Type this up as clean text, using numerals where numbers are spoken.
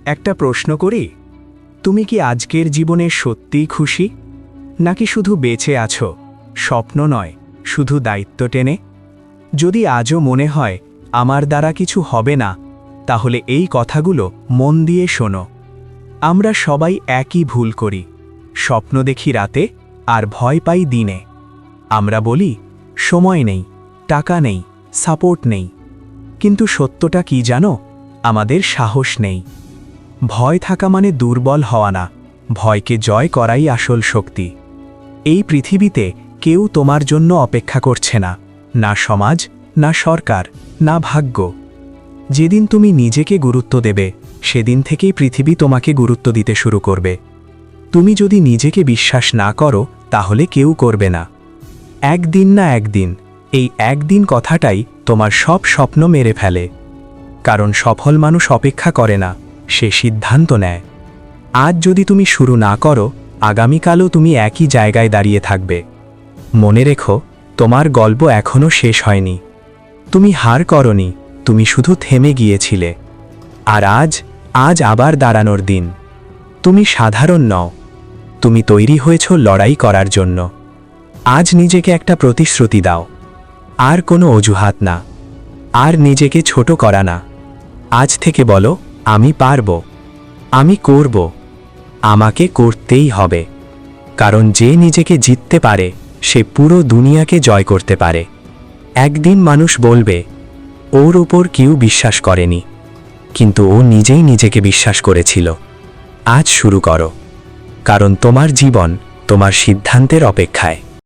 একটা প্রশ্ন করি, তুমি কি আজকের জীবনে সত্যিই খুশি, নাকি শুধু বেঁচে আছো, স্বপ্ন নয় শুধু দায়িত্ব টেনে? যদি আজও মনে হয় আমার দ্বারা কিছু হবে না, তাহলে এই কথাগুলো মন দিয়ে শোনো। আমরা সবাই একই ভুল করি, স্বপ্ন দেখি রাতে আর ভয় পাই দিনে। আমরা বলি সময় নেই, টাকা নেই, সাপোর্ট নেই, কিন্তু সত্যটা কি জানো? আমাদের সাহস নেই। ভয় থাকা মানে দুর্বল হওয়া না, ভয়কে জয় করাই আসল শক্তি। এই পৃথিবীতে কেউ তোমার জন্য অপেক্ষা করছে না, না সমাজ, না সরকার, না ভাগ্য। যেদিন তুমি নিজেকে গুরুত্ব দেবে, সেদিন থেকেই পৃথিবী তোমাকে গুরুত্ব দিতে শুরু করবে। তুমি যদি নিজেকে বিশ্বাস না করো, তাহলে কেউ করবে না। একদিন না একদিন, এই একদিন কথাটাই তোমার সব স্বপ্ন মেরে ফেলে। কারণ সফল মানুষ অপেক্ষা করে না, সে সিদ্ধান্ত নেয়। আজ যদি তুমি শুরু না করো, আগামীকালও তুমি একই জায়গায় দাঁড়িয়ে থাকবে। মনে রেখো, তোমার গল্প এখনও শেষ হয়নি। তুমি হার করনি, তুমি শুধু থেমে গিয়েছিলে। আর আজ আবার দাঁড়ানোর দিন। তুমি সাধারণ নও, তুমি তৈরি হয়েছ লড়াই করার জন্য। আজ নিজেকে একটা প্রতিশ্রুতি দাও, আর কোনো অজুহাত না, আর নিজেকে ছোট করা না। আজ থেকে বলো, আমি পারব, আমি করব, আমাকে করতেই হবে। কারণ যে নিজেকে জিততে পারে, সে পুরো দুনিয়াকে জয় করতে পারে। একদিন মানুষ বলবে, ওর ওপর কেউ বিশ্বাস করেনি, কিন্তু ও নিজেই নিজেকে বিশ্বাস করেছিল। আজ শুরু করো, কারণ তোমার জীবন তোমার সিদ্ধান্তের অপেক্ষায়।